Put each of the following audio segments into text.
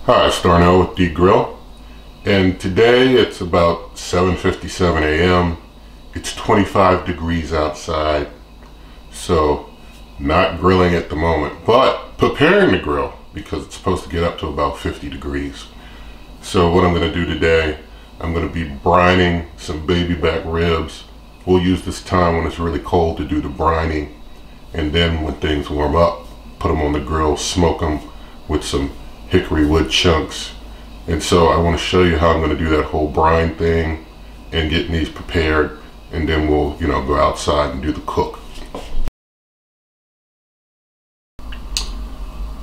Hi, Starno with D-Grill, and today it's about 7:57 a.m. It's 25 degrees outside, so not grilling at the moment, but preparing to grill because it's supposed to get up to about 50 degrees. So what I'm going to do today, I'm going to be brining some baby back ribs. We'll use this time when it's really cold to do the brining, and then when things warm up, put them on the grill, smoke them with some Hickory Wood Chunks. And so I want to show you how I'm going to do that whole brine thing and getting these prepared, and then we'll go outside and do the cook.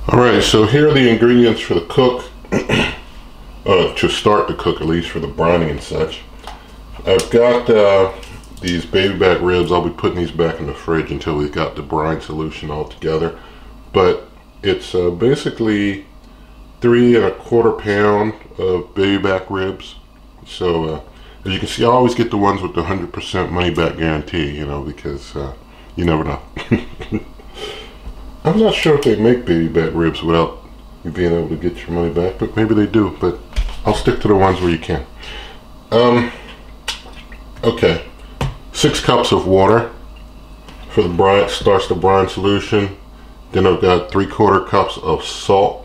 Alright, so here are the ingredients for the cook, to start the cook, at least for the brining and such. I've got these baby back ribs. I'll be putting these back in the fridge until we've got the brine solution all together, but it's basically 3 1/4 pound of baby back ribs. So as you can see, I always get the ones with the 100% money back guarantee, because you never know. I'm not sure if they make baby back ribs without you being able to get your money back, but maybe they do, but I'll stick to the ones where you can. Okay, 6 cups of water for the brine, starts the brine solution. Then I've got 3/4 cups of salt.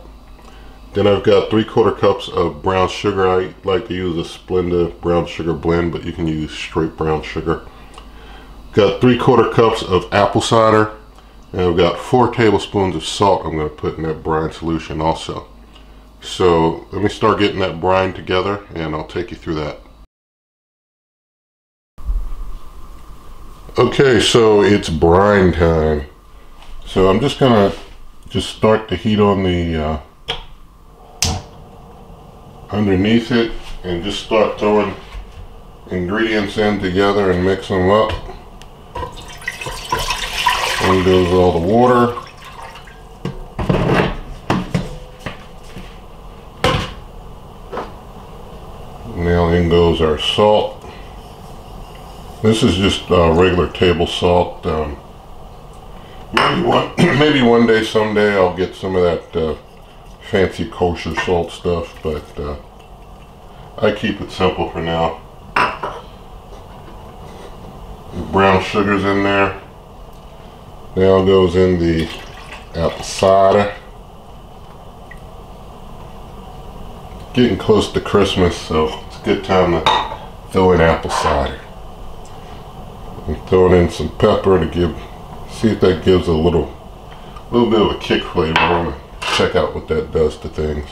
Then I've got 3/4 cups of brown sugar. I like to use a Splenda brown sugar blend, but you can use straight brown sugar. Got 3/4 cups of apple cider, and I've got 4 tablespoons of salt I'm going to put in that brine solution also. So let me start getting that brine together, and I'll take you through that. Okay, so it's brine time. So I'm just gonna start the heat on the underneath it, and just start throwing ingredients in together and mix them up. In goes all the water. Now in goes our salt. This is just regular table salt. Maybe one day, someday, I'll get some of that fancy kosher salt stuff, but I keep it simple for now. Brown sugar's in there. Now goes in the apple cider. Getting close to Christmas, so it's a good time to throw in apple cider. And throw in some pepper to see if that gives a little bit of a kick flavor. I want to check out what that does to things.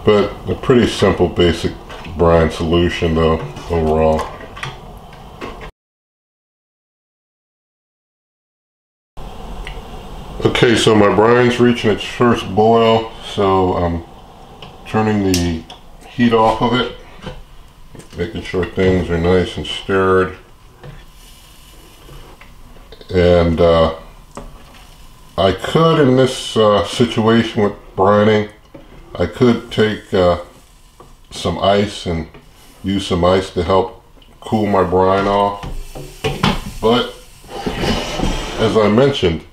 But a pretty simple, basic brine solution though, overall. Okay, so my brine's reaching its first boil, so I'm turning the heat off of it, making sure things are nice and stirred. And I could, in this situation with brining, I could take some ice and use some ice to help cool my brine off. But as I mentioned,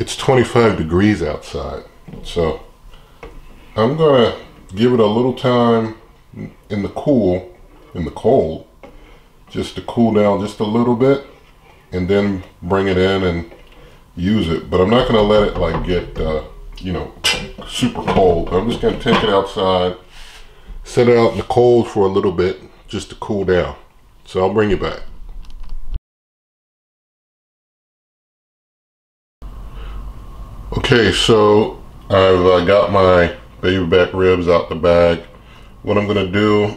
it's 25 degrees outside, so I'm gonna give it a little time in the cold, just to cool down just a little bit, and then bring it in and use it. But I'm not going to let it get super cold. I'm just going to take it outside, set it out in the cold for a little bit just to cool down. So I'll bring you back. Okay, so I've got my baby back ribs out the bag. What I'm going to do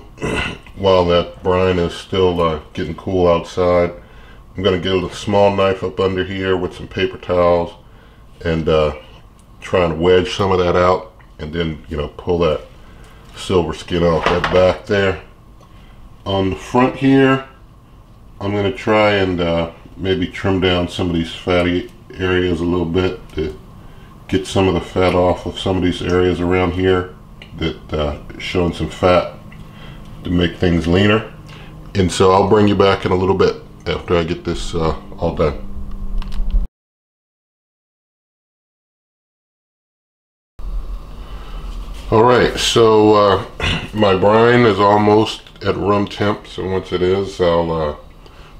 while that brine is still getting cool outside, I'm going to get a small knife up under here with some paper towels and try and wedge some of that out, and then pull that silver skin off that back there. On the front here, I'm going to try and maybe trim down some of these fatty areas a little bit to get some of the fat off of some of these areas around here that showing some fat to make things leaner. And so I'll bring you back in a little bit after I get this all done. Alright, so my brine is almost at room temp, so once it is, I'll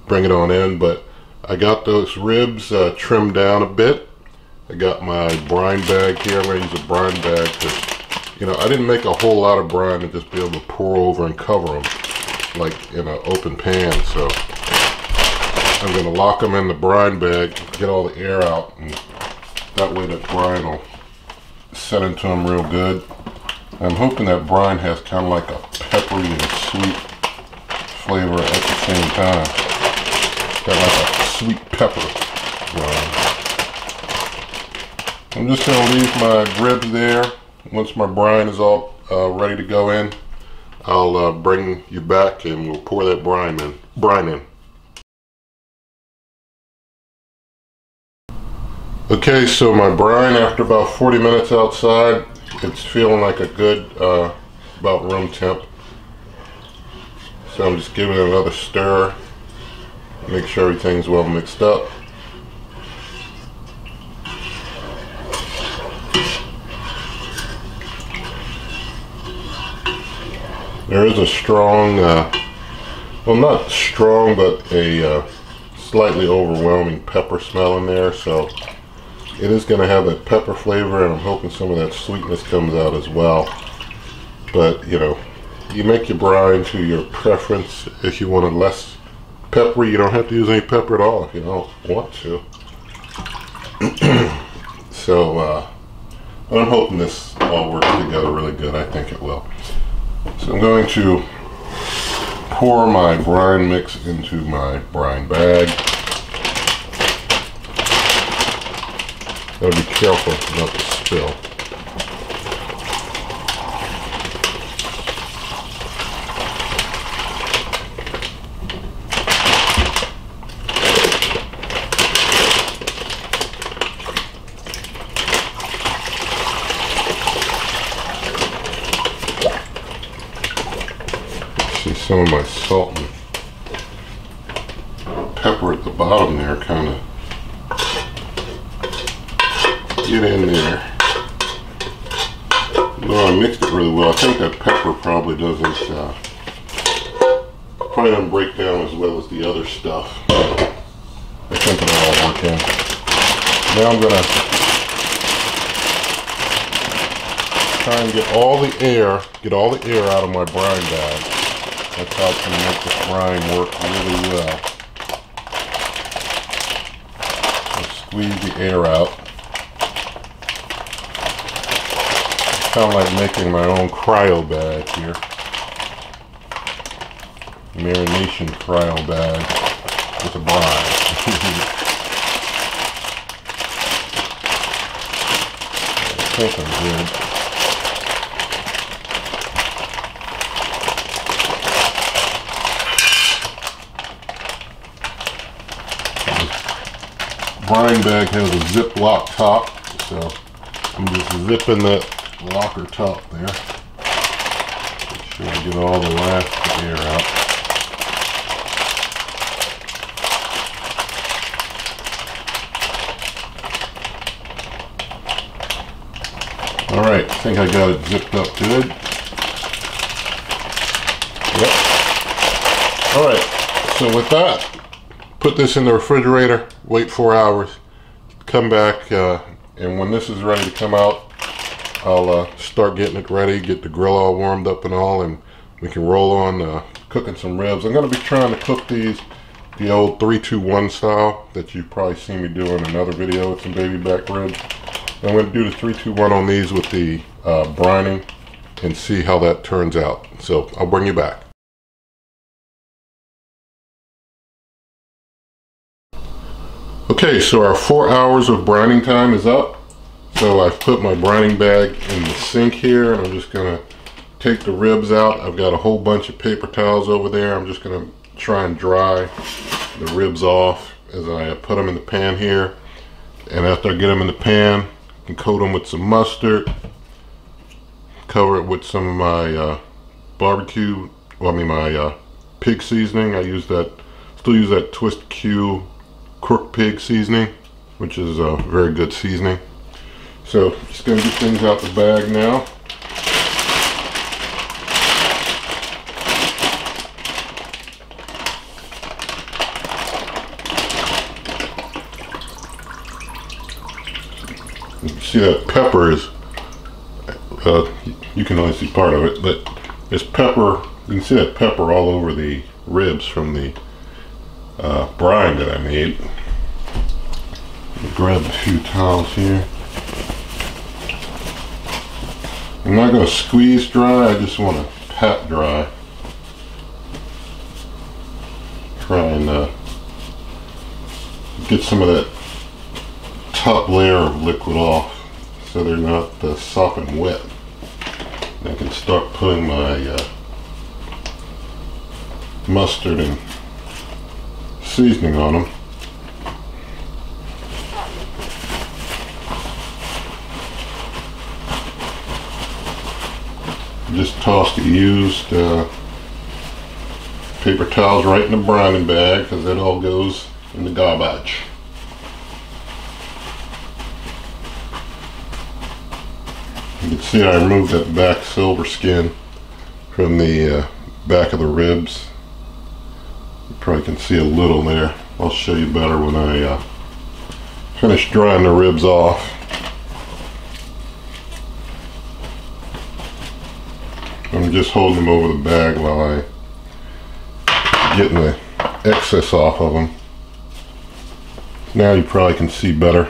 bring it on in. But I got those ribs trimmed down a bit. I got my brine bag here. I'm going to use a brine bag because, you know, I didn't make a whole lot of brine to just be able to pour over and cover them like in an open pan. So I'm going to lock them in the brine bag, get all the air out, and that way the brine will set into them real good. I'm hoping that brine has kind of like a peppery and sweet flavor at the same time. Got like a sweet pepper brine. I'm just going to leave my ribs there. Once my brine is all ready to go in, I'll bring you back and we'll pour that brine in. Okay, so my brine, after about 40 minutes outside, it's feeling like a good, about room temp. So I'm just giving it another stir, make sure everything's well mixed up. There is a strong, well, not strong, but a slightly overwhelming pepper smell in there, so it is going to have that pepper flavor, and I'm hoping some of that sweetness comes out as well. But, you know, you make your brine to your preference. If you want it less peppery, you don't have to use any pepper at all if you don't want to. So, but I'm hoping this all works together really good. I think it will. So I'm going to pour my brine mix into my brine bag. Gotta be careful not to spill. See some of my salt and pepper at the bottom there kind of get in there. No, I mixed it really well. I think that pepper probably doesn't break down as well as the other stuff. I think it'll all work in. Now I'm gonna try and get all the air out of my brine bag. That's how it's gonna make this brine work really well. Just squeeze the air out. Kind of like making my own cryo bag here. Marination cryo bag with a brine. I think I'm good. This brine bag has a Ziploc top, so I'm just zipping that locker top there. Make sure I get all the last air out. Alright, I think I got it zipped up good. Yep. Alright, so with that, put this in the refrigerator, wait 4 hours, come back, and when this is ready to come out, I'll start getting it ready, get the grill all warmed up and all, and we can roll on cooking some ribs. I'm going to be trying to cook these the old 3-2-1 style that you've probably seen me do in another video with some baby back ribs. I'm going to do the 3-2-1 on these with the brining and see how that turns out. So I'll bring you back. Okay, so our 4 hours of brining time is up. So I've put my brining bag in the sink here, and I'm just gonna take the ribs out. I've got a whole bunch of paper towels over there. I'm just gonna try and dry the ribs off as I put them in the pan here. And after I get them in the pan, I can coat them with some mustard, cover it with some of my barbecue, well, I mean my pig seasoning. I use that, still use that Twist Q crook pig seasoning, which is a very good seasoning. So just gonna get things out the bag now. See that pepper is, you can only see part of it, but there's pepper, you can see that pepper all over the ribs from the brine that I made. Grab a few towels here. I'm not going to squeeze dry, I just want to pat dry. Try and get some of that top layer of liquid off so they're not sopping wet. I can start putting my mustard and seasoning on them. Just toss the used paper towels right in the brining bag because it all goes in the garbage. You can see I removed that back silver skin from the back of the ribs. You probably can see a little there. I'll show you better when I finish drying the ribs off. I'm just holding them over the bag while I getting the excess off of them. Now you probably can see better.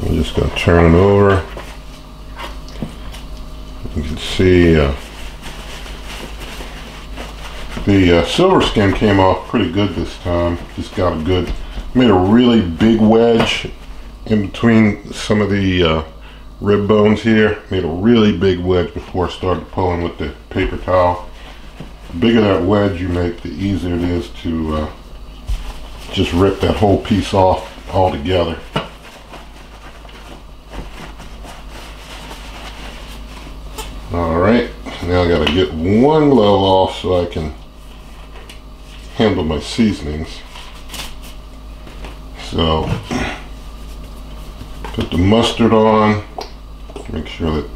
I'm just going to turn it over. You can see the silver skin came off pretty good this time. Just got a good, made a really big wedge in between some of the rib bones here. Made a really big wedge before I started pulling with the paper towel. The bigger that wedge you make, the easier it is to just rip that whole piece off altogether. Alright, now I gotta get one glove off so I can handle my seasonings. So, put the mustard on, make sure that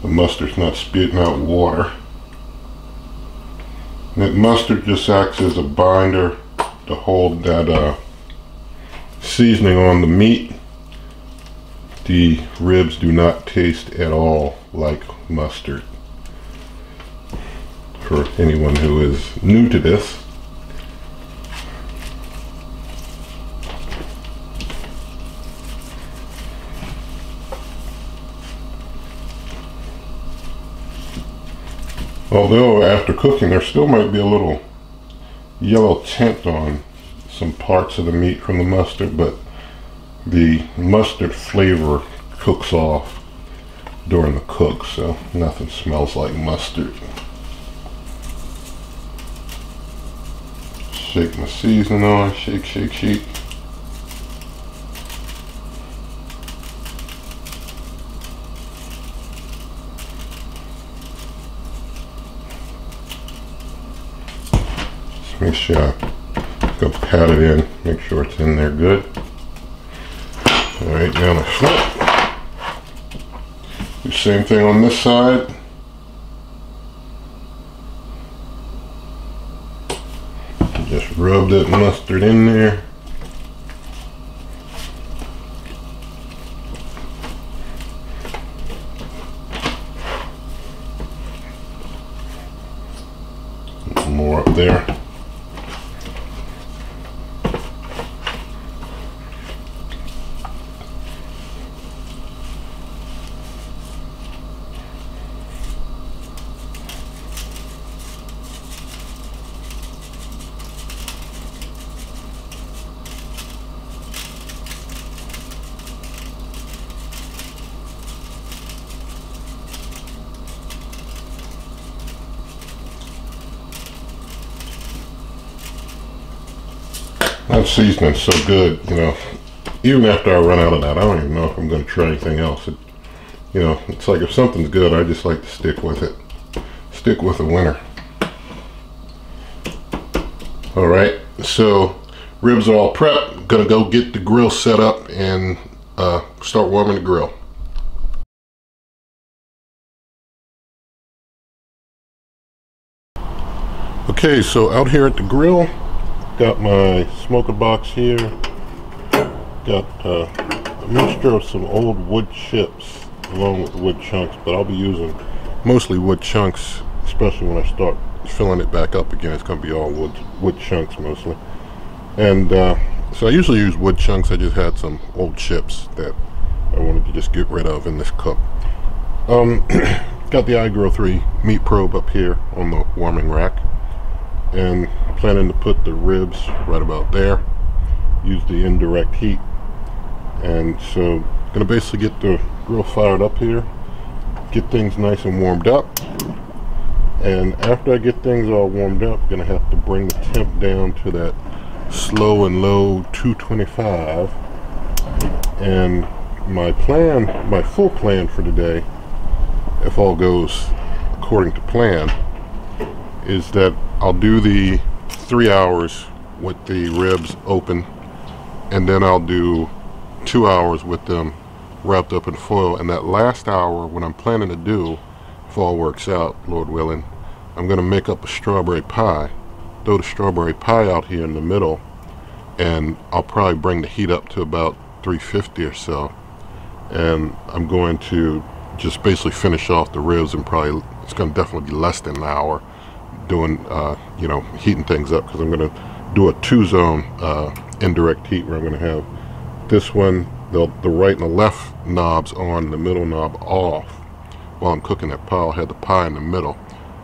the mustard's not spitting out water. And that mustard just acts as a binder to hold that seasoning on the meat. The ribs do not taste at all like mustard. For anyone who is new to this. Although after cooking there still might be a little yellow tint on some parts of the meat from the mustard, but the mustard flavor cooks off during the cook, so nothing smells like mustard. Shake my seasoning on, shake, shake, shake. Make sure I go pat it in, make sure it's in there good. Alright, now the flip. Do the same thing on this side. Just rub that mustard in there. A little more up there. That seasoning's so good, you know, even after I run out of that, I don't even know if I'm going to try anything else. You know, it's like if something's good, I just like to stick with it. Stick with the winner. Alright, so ribs are all prepped. Gonna go get the grill set up and start warming the grill. Okay, so out here at the grill, got my smoker box here. Got a mixture of some old wood chips along with wood chunks, but I'll be using mostly wood chunks, especially when I start filling it back up again. It's going to be all wood chunks mostly. And so I usually use wood chunks. I just had some old chips that I wanted to just get rid of in this cook. Got the iGrill 3 meat probe up here on the warming rack, and planning to put the ribs right about there. Use the indirect heat, and so gonna basically get the grill fired up here, get things nice and warmed up, and after I get things all warmed up, gonna have to bring the temp down to that slow and low 225. And my plan, my full plan for today, if all goes according to plan, is that I'll do the 3 hours with the ribs open, and then I'll do 2 hours with them wrapped up in foil. And that last hour, what I'm planning to do, if all works out, Lord willing, I'm going to make up a strawberry pie, throw the strawberry pie out here in the middle, and I'll probably bring the heat up to about 350 or so, and I'm going to just basically finish off the ribs, and probably it's going to definitely be less than an hour doing you know, heating things up, because I'm going to do a 2-zone indirect heat, where I'm going to have this one, the right and the left knobs on, the middle knob off. While I'm cooking that pie, I'll have the pie in the middle.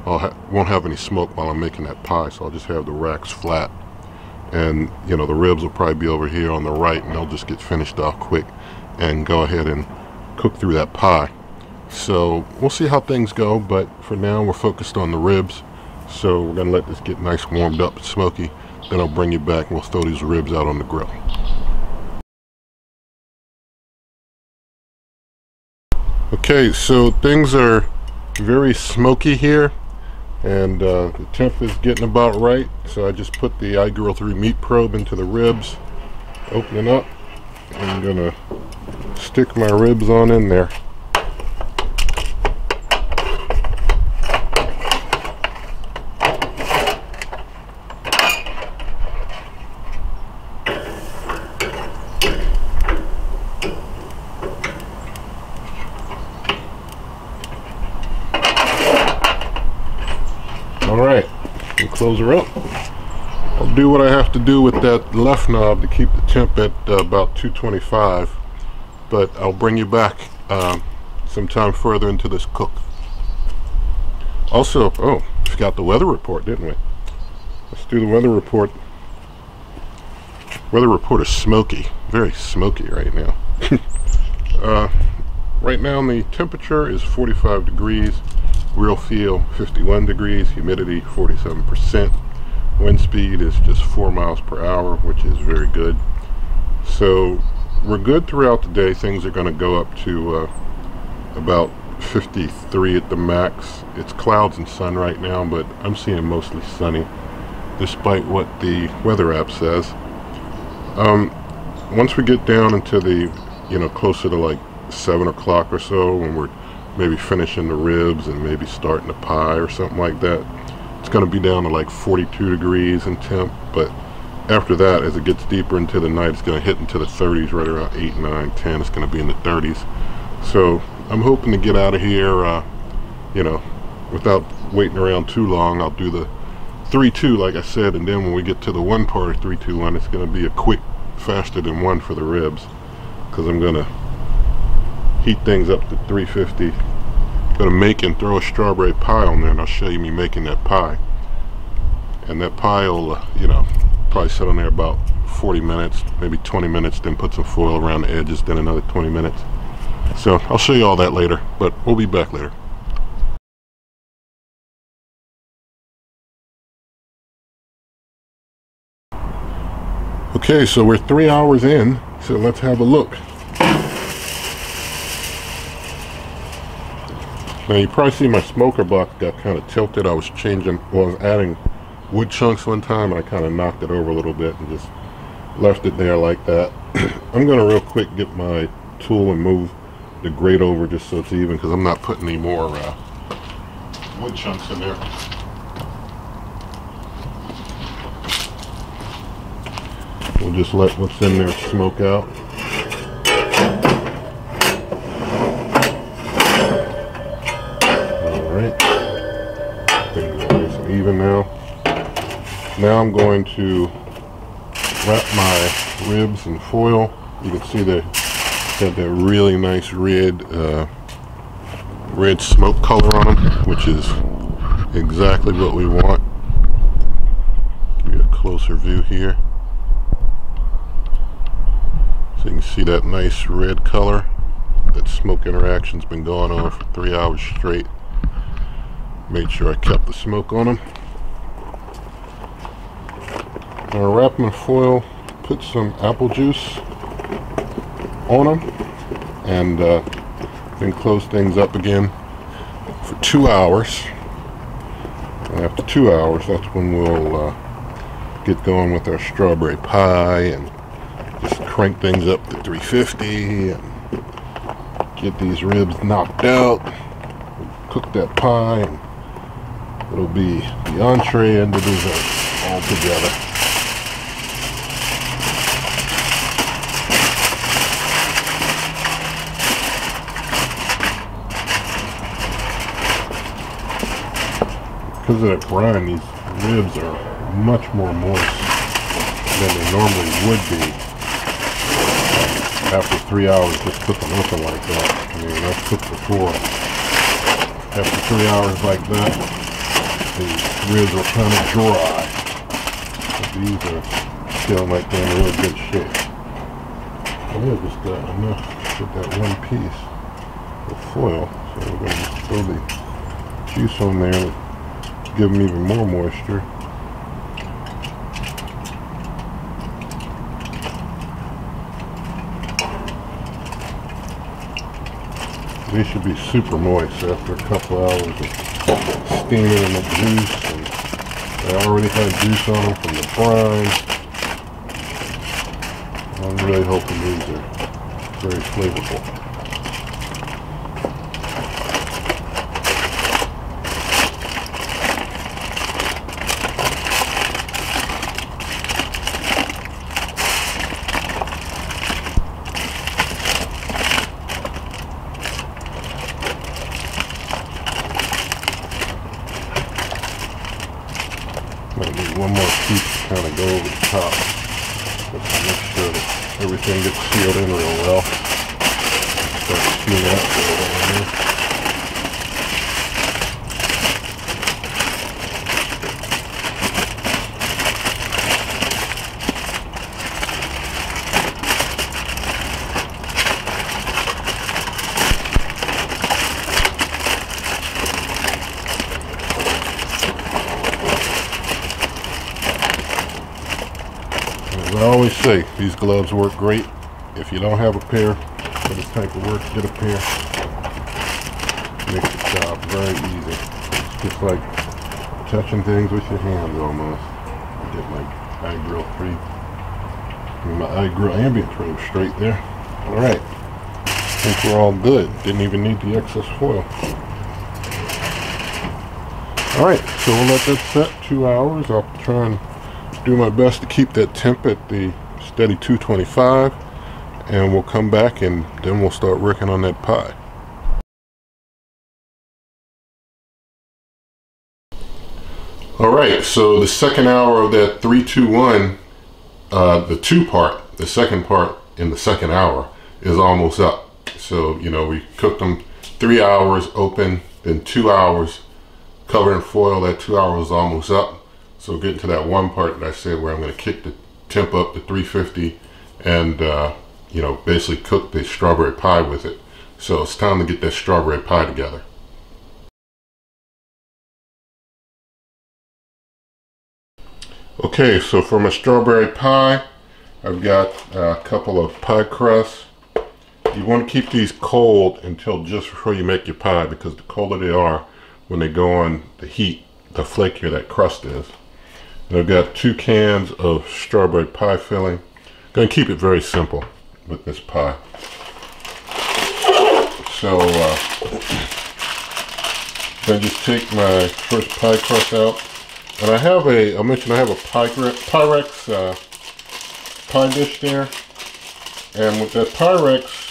Won't have any smoke while I'm making that pie, so I'll just have the racks flat, and you know, the ribs will probably be over here on the right, and they'll just get finished off quick and go ahead and cook through that pie. So we'll see how things go, but for now we're focused on the ribs. So we're gonna let this get nice, warmed up, and smoky. Then I'll bring you back and we'll throw these ribs out on the grill. Okay, so things are very smoky here, and the temp is getting about right. So I just put the iGrill 3 meat probe into the ribs, opening up. I'm gonna stick my ribs on in there. Alright, we'll close her up. I'll do what I have to do with that left knob to keep the temp at about 225, but I'll bring you back sometime further into this cook. Also, oh, forgot the weather report, didn't we? Let's do the weather report. Weather report is smoky, very smoky right now. Right now the temperature is 45 degrees. Real feel 51 degrees, humidity 47%, wind speed is just 4 miles per hour, which is very good. So we're good throughout the day. Things are going to go up to about 53 at the max. It's clouds and sun right now, but I'm seeing mostly sunny, despite what the weather app says. Once we get down into the, you know, closer to like 7 o'clock or so, when we're maybe finishing the ribs and maybe starting the pie or something like that, it's going to be down to like 42 degrees in temp. But after that, as it gets deeper into the night, it's going to hit into the 30s, right around 8, 9, 10. It's going to be in the 30s. So I'm hoping to get out of here, you know, without waiting around too long. I'll do the 3-2 like I said, and then when we get to the 1 part of 3-2-1, it's going to be a quick, faster than 1 for the ribs, because I'm going to heat things up to 350. Gonna make and throw a strawberry pie on there, and I'll show you me making that pie. And that pie will, you know, probably sit on there about 40 minutes, maybe 20 minutes, then put some foil around the edges, then another 20 minutes. So I'll show you all that later, but we'll be back later. Okay, so we're 3 hours in, so let's have a look. Now you probably see my smoker box got kind of tilted. I was adding wood chunks one time, and I kind of knocked it over a little bit and just left it there like that. I'm going to real quick get my tool and move the grate over just so it's even, because I'm not putting any more wood chunks in there. We'll just let what's in there smoke out. Alright. Things are nice and even now. Now I'm going to wrap my ribs in foil. You can see they got that really nice red smoke color on them, which is exactly what we want. Give you a closer view here. So you can see that nice red color. That smoke interaction's been going on for 3 hours straight. Made sure I kept the smoke on them. Now wrap them in foil, put some apple juice on them, and then close things up again for 2 hours. And after 2 hours, that's when we'll get going with our strawberry pie and just crank things up to 350 and get these ribs knocked out. Cook that pie, and it'll be the entree and the dessert all together. Because of that brine, these ribs are much more moist than they normally would be. After 3 hours, just cooking nothing like that. I mean, I've cooked before. After 3 hours like that, the ribs are kind of dry. But these are feeling like they're in really good shape. I just got enough with that one piece of foil, so we're going to just throw the juice on there to give them even more moisture. They should be super moist after a couple hours of steaming in the juice, and they already had juice on them from the brine. I'm really hoping these are very flavorful. Might need one more piece to kind of go over the top, just to make sure that everything gets sealed in real well. Start steaming out a little bit. As I always say, these gloves work great. If you don't have a pair for this type of work, get a pair. Makes the job very easy. It's just like touching things with your hands almost. Get my iGrill 3, my iGrill ambient tray straight there. Alright, I think we're all good. Didn't even need the excess foil. Alright, so we'll let that set 2 hours. I'll try and do my best to keep that temp at the steady 225, and we'll come back and then we'll start working on that pie. Alright, so the second hour of that 3-2-1, the second part in the second hour is almost up. So, you know, we cooked them 3 hours open, then 2 hours covered in foil. That 2 hours is almost up. So getting to that one part that I said where I'm going to kick the temp up to 350 and, you know, basically cook the strawberry pie with it. So it's time to get that strawberry pie together. Okay, so for my strawberry pie, I've got a couple of pie crusts. You want to keep these cold until just before you make your pie, because the colder they are, when they go on the heat, the flakier that crust is. And I've got 2 cans of strawberry pie filling. Going to keep it very simple with this pie. So then just take my first pie crust out, and I have a, I mentioned I have a Pyrex pie dish there. And with that Pyrex,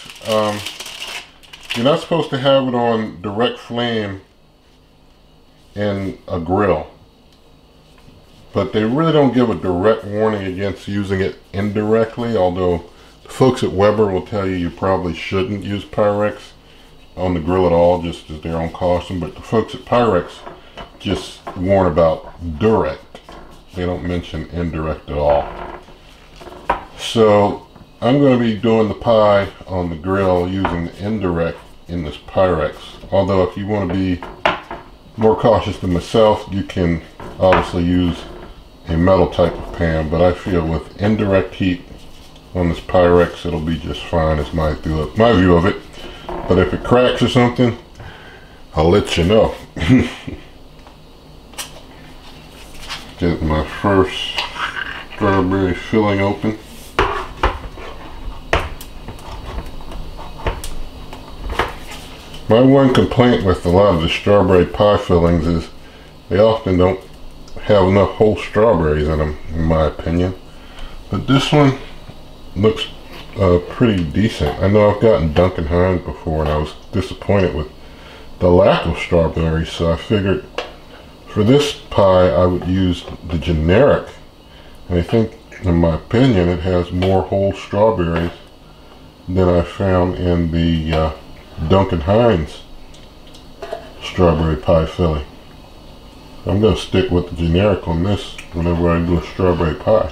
you're not supposed to have it on direct flame in a grill. But they really don't give a direct warning against using it indirectly, although the folks at Weber will tell you probably shouldn't use Pyrex on the grill at all, just as their own caution. But the folks at Pyrex just warn about direct. They don't mention indirect at all. So I'm going to be doing the pie on the grill using the indirect in this Pyrex. Although if you want to be more cautious than myself, you can obviously use a metal type of pan, but I feel with indirect heat on this Pyrex it'll be just fine, is my view of it. But if it cracks or something, I'll let you know. Get my first strawberry filling open. My one complaint with a lot of the strawberry pie fillings is they often don't have enough whole strawberries in them, in my opinion. But this one looks pretty decent. I know I've gotten Duncan Hines before and I was disappointed with the lack of strawberries, so I figured for this pie I would use the generic. And I think, in my opinion, it has more whole strawberries than I found in the Duncan Hines strawberry pie filling. I'm going to stick with the generic on this whenever I do a strawberry pie.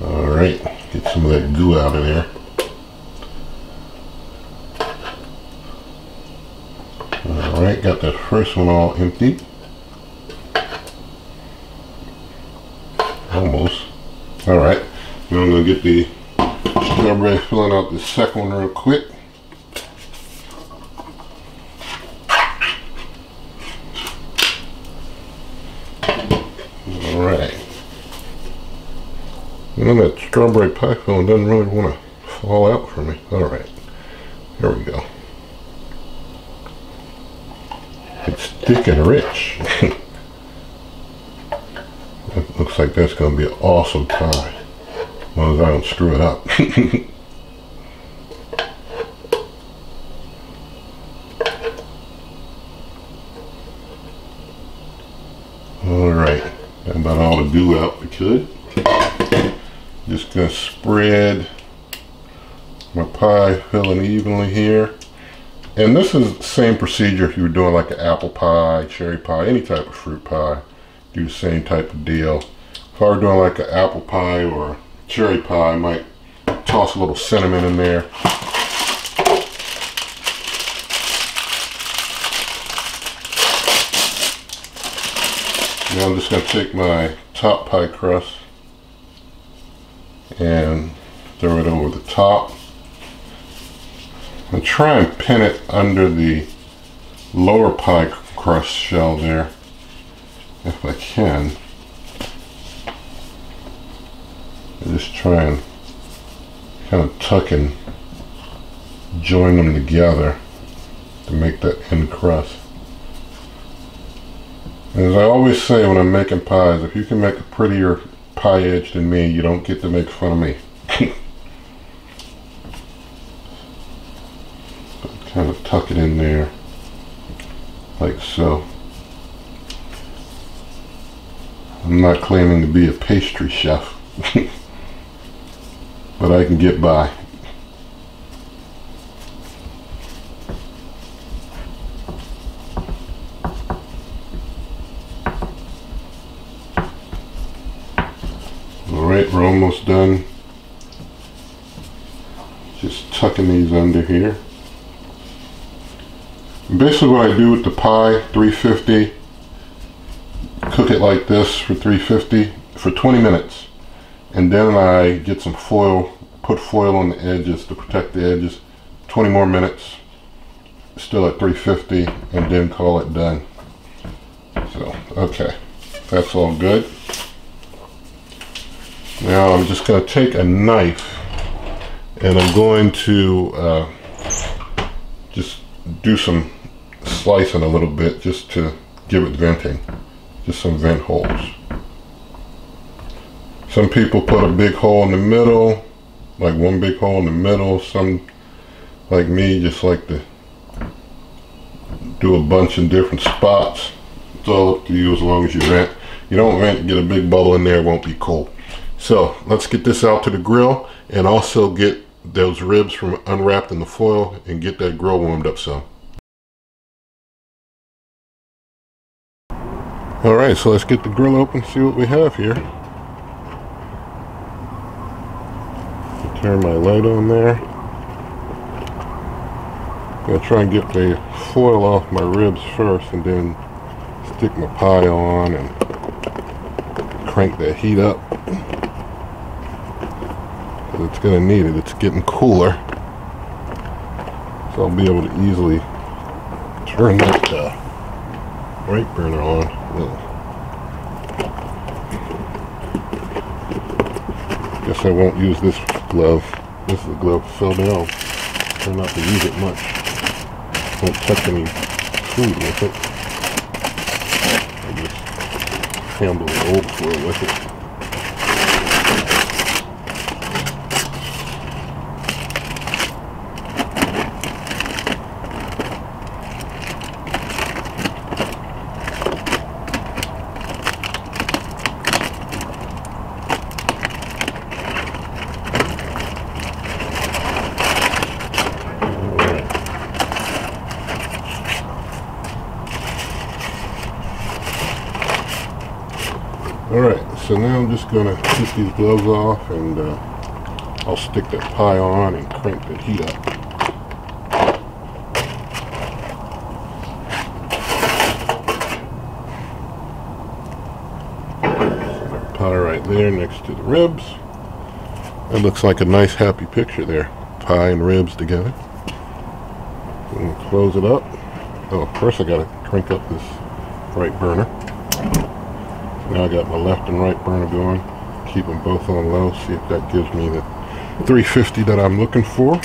Alright, get some of that goo out of there. Alright, got that first one all empty. Almost. Alright, now I'm going to get the strawberry filling out the second one real quick. Alright. You know, that strawberry pie filling doesn't really want to fall out for me. Alright. There we go. It's thick and rich. It looks like that's going to be an awesome pie. As long as I don't screw it up. Alright, got about all the goo out we could. Just gonna spread my pie filling evenly here. And this is the same procedure if you were doing like an apple pie, cherry pie, any type of fruit pie. Do the same type of deal. If I were doing like an apple pie or cherry pie, I might toss a little cinnamon in there. Now I'm just going to take my top pie crust and throw it over the top. And try and pin it under the lower pie crust shell there, if I can. And just try and kind of tuck and join them together to make that end crust. And as I always say when I'm making pies, if you can make a prettier pie edge than me, you don't get to make fun of me. Kind of tuck it in there, like so. I'm not claiming to be a pastry chef, but I can get by. Alright, we're almost done. Just tucking these under here. Basically what I do with the pie, 350, cook it like this for 350 for 20 minutes. And then I get some foil, put foil on the edges to protect the edges. 20 more minutes, still at 350, and then call it done. So, okay, that's all good. Now I'm just going to take a knife and I'm going to just do some slicing a little bit just to give it venting, just some vent holes. Some people put a big hole in the middle, like one big hole in the middle. Some, like me, just like to do a bunch in different spots. It's all up to you as long as you vent. You don't vent, get a big bubble in there, it won't be cold. So let's get this out to the grill and also get those ribs from unwrapped in the foil and get that grill warmed up some. Alright, so let's get the grill open, see what we have here. Turn my light on there. I'm going to try and get the foil off my ribs first and then stick my pie on and crank that heat up. Because it's going to need it. It's getting cooler. So I'll be able to easily turn that right burner on. Guess I won't use this glove. This is the glove fell down. Try not to use it much. Don't touch any food with it. I just handle the old foil with it. Alright, so now I'm just going to get these gloves off and I'll stick that pie on and crank the heat up. Pie right there next to the ribs. That looks like a nice happy picture there. Pie and ribs together. I'm going to close it up. Oh, first I got to crank up this right burner. Now I got my left and right burner going. Keep them both on low. See if that gives me the 350 that I'm looking for.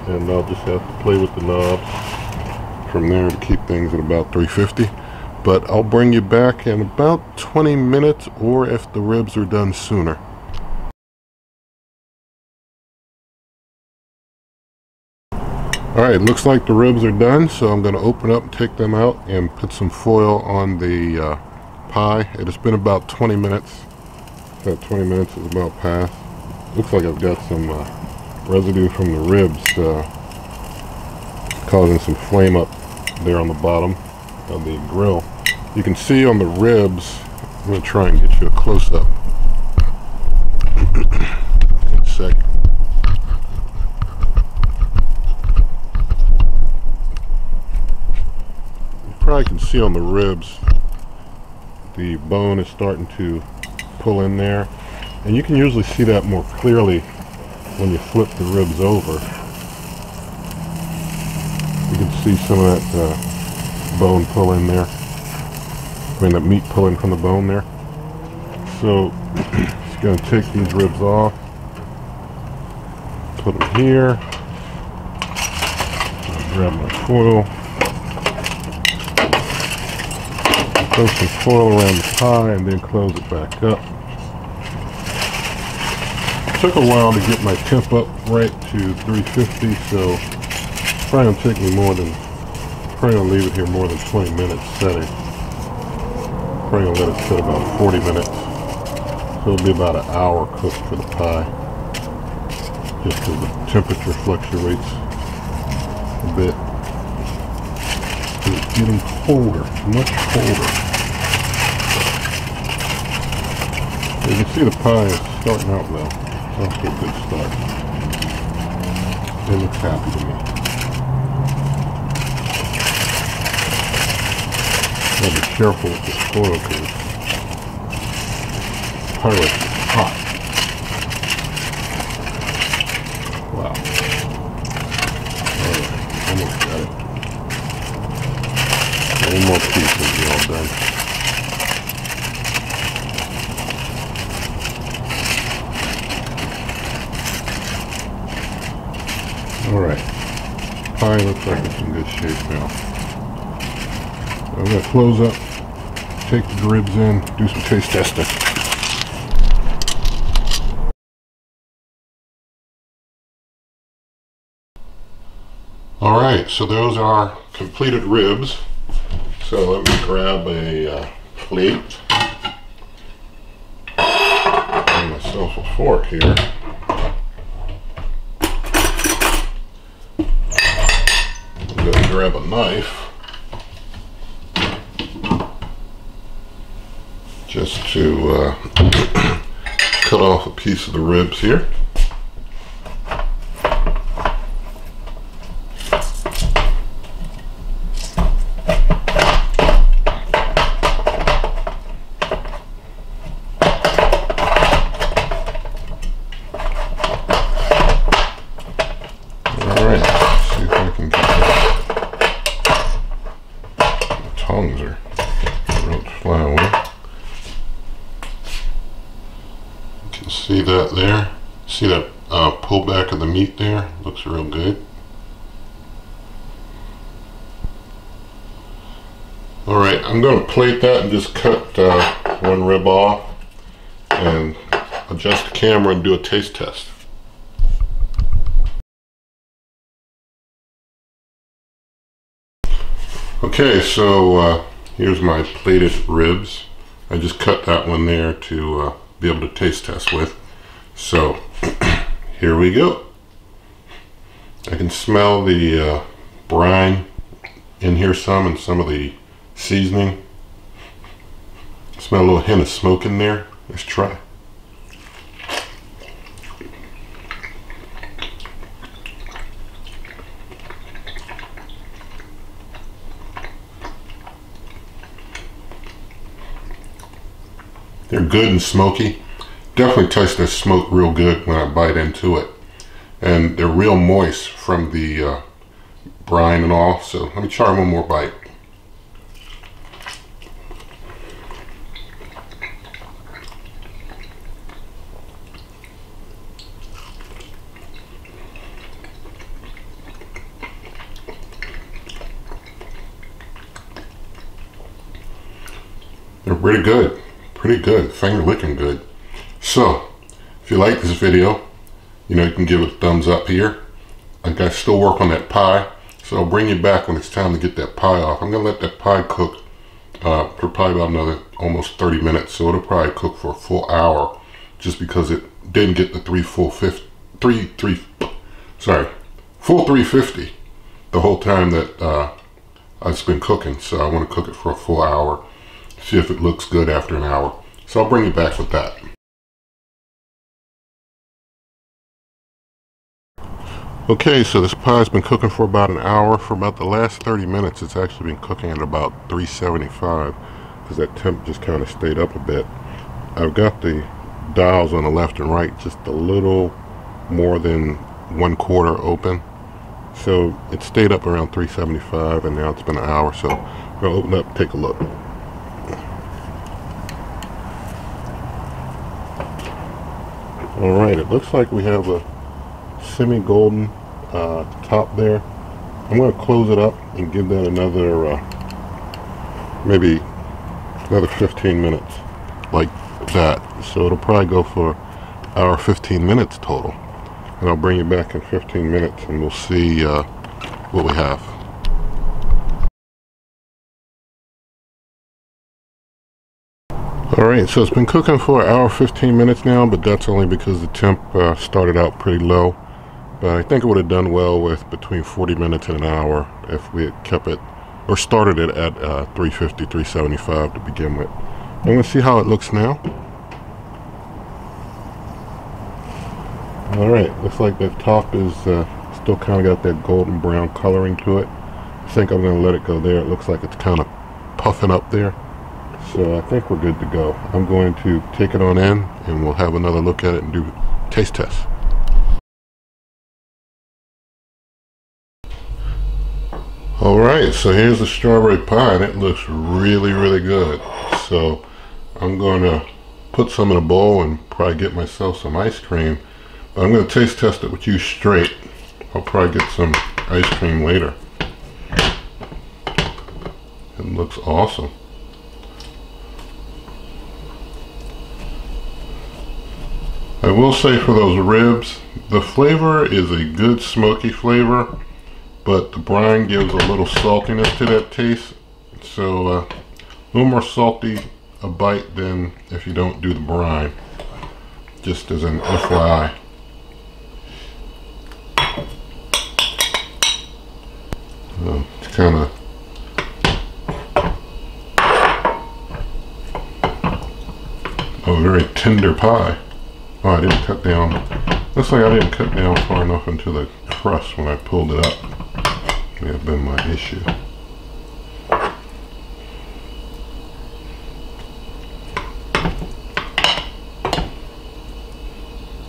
And I'll just have to play with the knobs from there to keep things at about 350. But I'll bring you back in about 20 minutes or if the ribs are done sooner. Alright, looks like the ribs are done, so I'm going to open up and take them out and put some foil on the pie. It has been about 20 minutes. About 20 minutes is about past. Looks like I've got some residue from the ribs causing some flame up there on the bottom of the grill. You can see on the ribs, I'm going to try and get you a close-up in a sec. You probably can see on the ribs the bone is starting to pull in there, and you can usually see that more clearly when you flip the ribs over. You can see some of that bone pull in there. I mean, the meat pulling from the bone there. So just going to take these ribs off, put them here, grab my foil. Throw some foil around the pie and then close it back up. It took a while to get my temp up right to 350, so it's probably going to take me probably going to leave it here more than 20 minutes setting. Probably going to let it sit about 40 minutes. So it'll be about an hour cooked for the pie. Just because the temperature fluctuates a bit. It's getting colder, much colder. You can see the pie is starting out well. It's off to a good start. It looks happy to me. Gotta be careful with this foil because the pie is hot. Wow. Alright, almost got it. One more piece and be all done. Alright, pie looks like it's in good shape now. I'm going to close up, take the ribs in, do some taste testing. All right, so those are completed ribs. So let me grab a plate. Get myself a fork here. I'm gonna grab a knife just to cut off a piece of the ribs here. Tongues are real flying away. You can see that there. See that pull back of the meat there? Looks real good. Alright, I'm going to plate that and just cut one rib off and adjust the camera and do a taste test. Okay, so here's my plated ribs. I just cut that one there to be able to taste test with. So here we go. I can smell the brine in here some and some of the seasoning. Smell a little hint of smoke in there. Let's try. They're good and smoky. Definitely taste the smoke real good when I bite into it. And they're real moist from the brine and all. So let me try one more bite. They're pretty good. Pretty good, finger licking good. So, if you like this video, you know, you can give it a thumbs up here. I got to still work on that pie, so I'll bring you back when it's time to get that pie off. I'm gonna let that pie cook for probably about another almost 30 minutes, so it'll probably cook for a full hour, just because it didn't get the full 350 the whole time that it's been cooking. So I want to cook it for a full hour. See if it looks good after an hour. So I'll bring you back with that. Okay, so this pie's been cooking for about an hour. For about the last 30 minutes, it's actually been cooking at about 375 because that temp just kind of stayed up a bit. I've got the dials on the left and right just a little more than 1/4 open. So it stayed up around 375 and now it's been an hour. So I'm going to open up and take a look. Alright, it looks like we have a semi-golden top there. I'm going to close it up and give that another maybe another 15 minutes like that. So it'll probably go for hour 15 minutes total. And I'll bring you back in 15 minutes and we'll see what we have. Alright, so it's been cooking for an hour 15 minutes now, but that's only because the temp started out pretty low. But I think it would have done well with between 40 minutes and an hour if we had kept it, or started it at 350, 375 to begin with. I'm going to see how it looks now. Alright, looks like the top is still kind of got that golden brown coloring to it. I think I'm going to let it go there. It looks like it's kind of puffing up there. So I think we're good to go. I'm going to take it on in and we'll have another look at it and do a taste test. Alright, so here's the strawberry pie and it looks really, really good. So I'm going to put some in a bowl and probably get myself some ice cream. But I'm going to taste test it with you straight. I'll probably get some ice cream later. It looks awesome. I will say for those ribs, the flavor is a good smoky flavor, but the brine gives a little saltiness to that taste. So a little more salty a bite than if you don't do the brine. Just as an FYI. It's kind of a very tender pie. Oh, I didn't cut down. Looks like I didn't cut down far enough into the crust when I pulled it up. May have been my issue.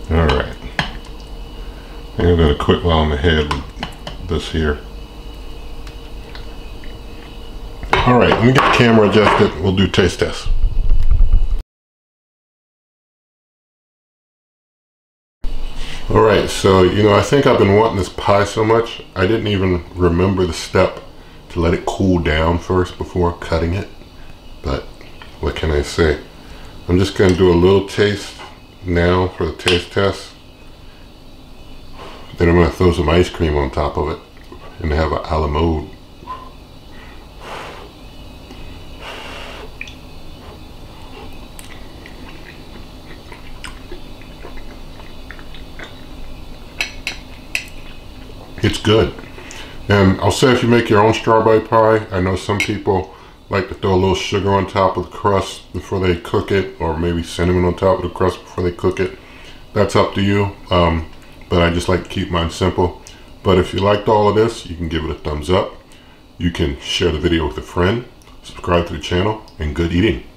Alright. I think I'm going to quit while I'm ahead with this here. Alright, let me get the camera adjusted. We'll do taste test. Alright, so I think I've been wanting this pie so much, I didn't even remember the step to let it cool down first before cutting it. But what can I say? I'm just going to do a little taste now for the taste test. Then I'm going to throw some ice cream on top of it and have a la mode. It's good. And I'll say, if you make your own strawberry pie, I know some people like to throw a little sugar on top of the crust before they cook it, or maybe cinnamon on top of the crust before they cook it. That's up to you, but I just like to keep mine simple. But if you liked all of this, you can give it a thumbs up. You can share the video with a friend, subscribe to the channel, and good eating.